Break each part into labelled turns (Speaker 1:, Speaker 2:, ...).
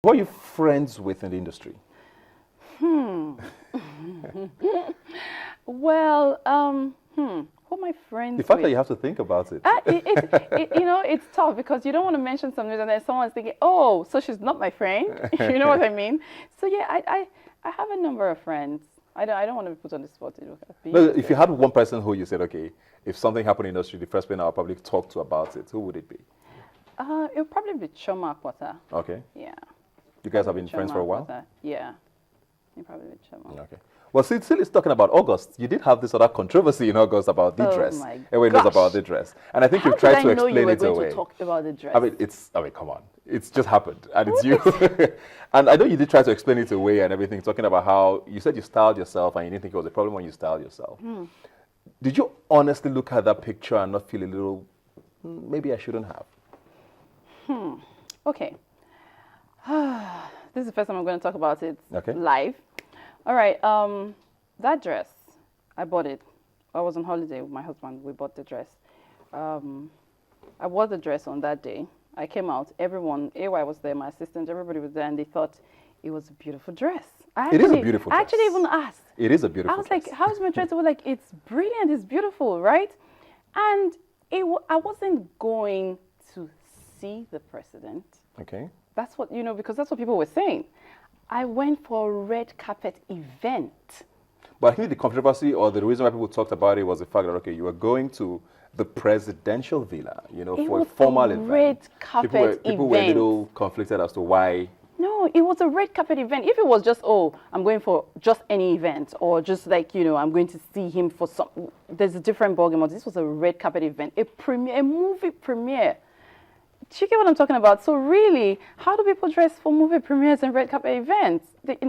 Speaker 1: Who are you friends with in the industry?
Speaker 2: Well, who am I friends
Speaker 1: The fact
Speaker 2: with?
Speaker 1: that you have to think about it.
Speaker 2: It's tough because you don't want to mention something and then someone's thinking, oh, so she's not my friend. You know what I mean? So yeah, I have a number of friends. I don't want to be put on the spot.
Speaker 1: No, if you had one person who you said, okay, if something happened in the industry, the first person I'll probably talk to about it, who would it be?
Speaker 2: It would probably be Choma Akwata.
Speaker 1: Okay.
Speaker 2: Yeah.
Speaker 1: You guys have been friends for a while?
Speaker 2: Akwata. Yeah. It probably be Choma.
Speaker 1: Okay. Well, still it's talking about August. You did have this other controversy in August about the dress.
Speaker 2: My
Speaker 1: Everyone knows about the dress. And I think you've tried to explain it away.
Speaker 2: How did I know you were going to talk about the dress?
Speaker 1: I mean, come on. It's just happened. And it's you. And I know you did try to explain it away and everything, talking about how you said you styled yourself and you didn't think it was a problem when you styled yourself. Did you honestly look at that picture and not feel a little, maybe I shouldn't have?
Speaker 2: Okay. This is the first time I'm going to talk about it
Speaker 1: Okay.
Speaker 2: live. All right. That dress, I bought it. I was on holiday with my husband. We bought the dress. I wore the dress on that day. I came out. Everyone, AY was there, my assistant, everybody was there, and they thought it was a beautiful dress.
Speaker 1: It is a beautiful dress.
Speaker 2: I actually even asked.
Speaker 1: It is a beautiful
Speaker 2: I was
Speaker 1: dress.
Speaker 2: like, how's my dress? They were like, it's brilliant, it's beautiful, right? And I wasn't going to see the president.
Speaker 1: Okay.
Speaker 2: That's what, because that's what people were saying. I went for a red carpet event.
Speaker 1: But I think the controversy or the reason why people talked about it was the fact that, okay, you were going to the presidential villa, for a formal event.
Speaker 2: Red carpet event.
Speaker 1: People were a little conflicted as to why.
Speaker 2: No, it was a red carpet event. If it was just, I'm going for just any event or just like, I'm going to see him for some, there's a different ballgame. This was a red carpet event, a movie premiere. Do you get what I'm talking about? So really, how do people dress for movie premieres and red carpet events?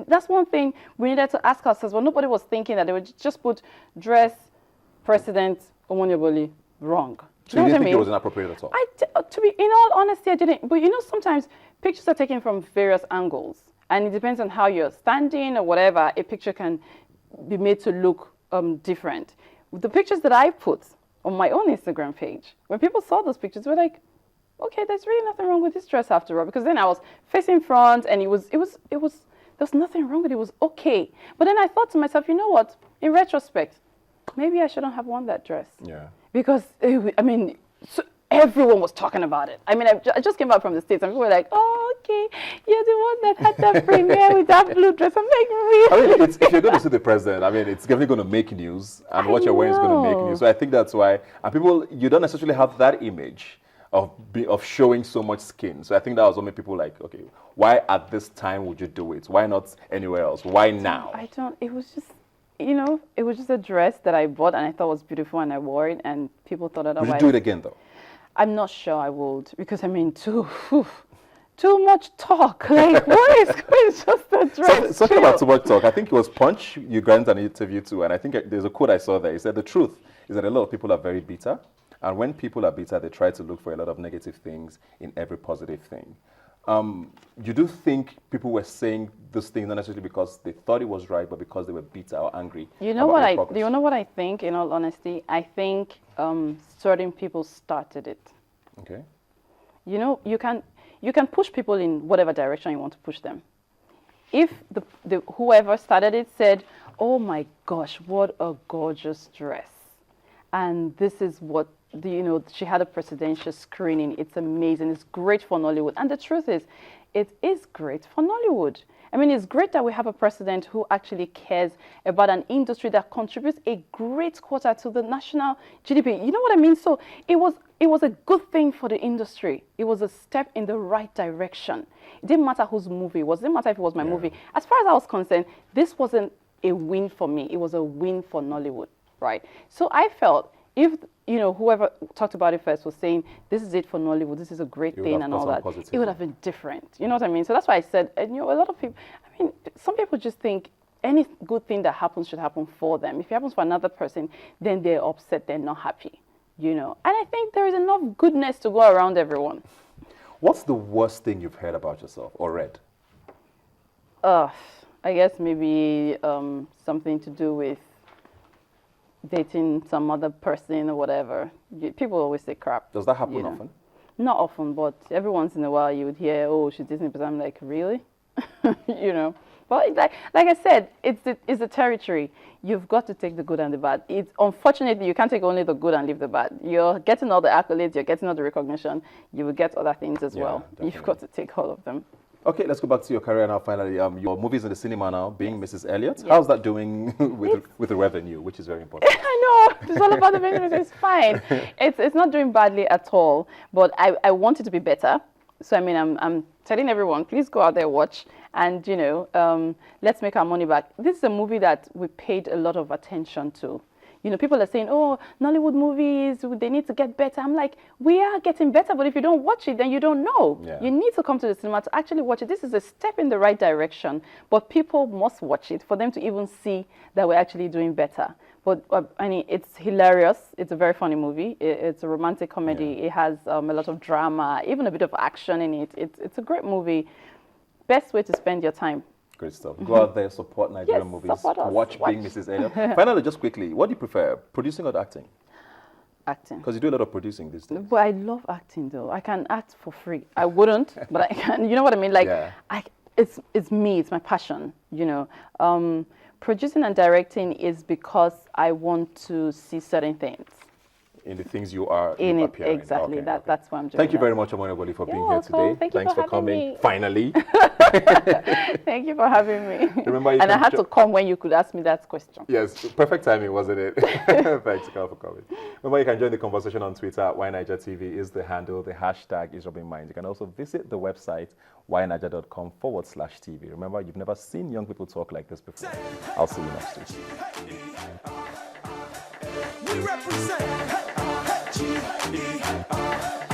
Speaker 2: That's one thing we needed to ask ourselves. Well, nobody was thinking that they would just put dress, president, Omoni Oboli, wrong.
Speaker 1: So you didn't think it was inappropriate at all?
Speaker 2: To be, in all honesty, I didn't. But sometimes pictures are taken from various angles. And it depends on how you're standing or whatever, a picture can be made to look different. The pictures that I put on my own Instagram page, when people saw those pictures, they were like, okay, there's really nothing wrong with this dress after all. Because then I was facing front and there was nothing wrong with it. It was okay. But then I thought to myself, you know what? In retrospect, maybe I shouldn't have worn that dress.
Speaker 1: Yeah.
Speaker 2: Because, so everyone was talking about it. I just came back from the States and people were like, oh, okay, you're the one that had that premiere with that blue dress. I'm like, really?
Speaker 1: If you're going to see the president, it's definitely going to make news. And what you're wearing is going to make news. So I think that's why. And people, you don't necessarily have that image of showing so much skin. So I think that was what made people like, okay, why at this time would you do it? Why not anywhere else? Why now?
Speaker 2: It was just, it was just a dress that I bought and I thought was beautiful and I wore it and people thought otherwise.
Speaker 1: Would you do it again though?
Speaker 2: I'm not sure I would because too much talk. Like, what is just a dress?
Speaker 1: Talking about too much talk, I think it was Punch you granted an interview to, and I think there's a quote I saw there. He said the truth is that a lot of people are very bitter. And when people are bitter, they try to look for a lot of negative things in every positive thing. You do think people were saying those things not necessarily because they thought it was right, but because they were bitter or angry?
Speaker 2: You know what I think, in all honesty? I think certain people started it.
Speaker 1: Okay.
Speaker 2: You can push people in whatever direction you want to push them. If the whoever started it said, oh my gosh, what a gorgeous dress. And this is what, she had a presidential screening. It's amazing. It's great for Nollywood. And the truth is, it is great for Nollywood. It's great that we have a president who actually cares about an industry that contributes a great quota to the national GDP. You know what I mean? So it was a good thing for the industry. It was a step in the right direction. It didn't matter whose movie it was. It didn't matter if it was my movie. As far as I was concerned, this wasn't a win for me. It was a win for Nollywood, right? So I felt if whoever talked about it first was saying, this is it for Nollywood, this is a great thing and all that, it would have been different. You know what I mean? So that's why I said, a lot of people, some people just think any good thing that happens should happen for them. If it happens for another person, then they're upset, they're not happy, And I think there is enough goodness to go around everyone.
Speaker 1: What's the worst thing you've heard about yourself or read?
Speaker 2: I guess maybe something to do with dating some other person or whatever. People always say crap.
Speaker 1: Does that happen often?
Speaker 2: Not often, but every once in a while you would hear, "Oh, she's Disney," but I'm like, really, you know. But like I said, it's the territory. You've got to take the good and the bad. It's unfortunately you can't take only the good and leave the bad. You're getting all the accolades, you're getting all the recognition. You will get other things as well.
Speaker 1: Definitely.
Speaker 2: You've got to take all of them.
Speaker 1: Okay, let's go back to your career now. Finally, your movies in the cinema now, being Mrs. Elliot. How's that doing with the revenue, which is very important?
Speaker 2: I know. It's all about the business. It's fine. It's not doing badly at all. But I want it to be better. So I mean, I'm telling everyone, please go out there, watch, and let's make our money back. This is a movie that we paid a lot of attention to. You know, people are saying, "Oh, Nollywood movies, they need to get better." I'm like, we are getting better, but if you don't watch it, then you don't know.
Speaker 1: Yeah.
Speaker 2: You need to come to the cinema to actually watch it. This is a step in the right direction, but people must watch it for them to even see that we're actually doing better. But I mean, it's hilarious. It's a very funny movie. It's a romantic comedy.
Speaker 1: Yeah.
Speaker 2: It has a lot of drama, even a bit of action in it. It's a great movie. Best way to spend your time.
Speaker 1: Great stuff. Go out there, support Nigerian
Speaker 2: Yes,
Speaker 1: movies.
Speaker 2: support us.
Speaker 1: Watch Being Mrs. Elliot. Finally, just quickly, what do you prefer, producing or acting?
Speaker 2: Acting.
Speaker 1: Because you do a lot of producing these days.
Speaker 2: But I love acting though. I can act for free. I wouldn't, but I can. You know what I mean? Like,
Speaker 1: Yeah.
Speaker 2: it's me. It's my passion. You know, producing and directing is because I want to see certain things
Speaker 1: In the things you are
Speaker 2: in
Speaker 1: you
Speaker 2: it.
Speaker 1: appear in.
Speaker 2: Exactly.
Speaker 1: Okay,
Speaker 2: That's what I'm doing.
Speaker 1: Thank you
Speaker 2: that.
Speaker 1: very much, Omoni Oboli, for being
Speaker 2: You're
Speaker 1: here
Speaker 2: welcome.
Speaker 1: today.
Speaker 2: Thank you
Speaker 1: Thanks
Speaker 2: for
Speaker 1: for coming.
Speaker 2: having me.
Speaker 1: Finally.
Speaker 2: Thank you for having me.
Speaker 1: Remember, you
Speaker 2: and I
Speaker 1: can
Speaker 2: had to come when you could ask me that question.
Speaker 1: Yes, perfect timing, wasn't it? Thanks, Carl, for coming. Remember, you can join the conversation on Twitter. WhyNigerTV is the handle. The hashtag is Rubbing Minds. You can also visit the website, whyniger.com/TV. Remember, you've never seen young people talk like this before. I'll see you next week.
Speaker 3: We represent.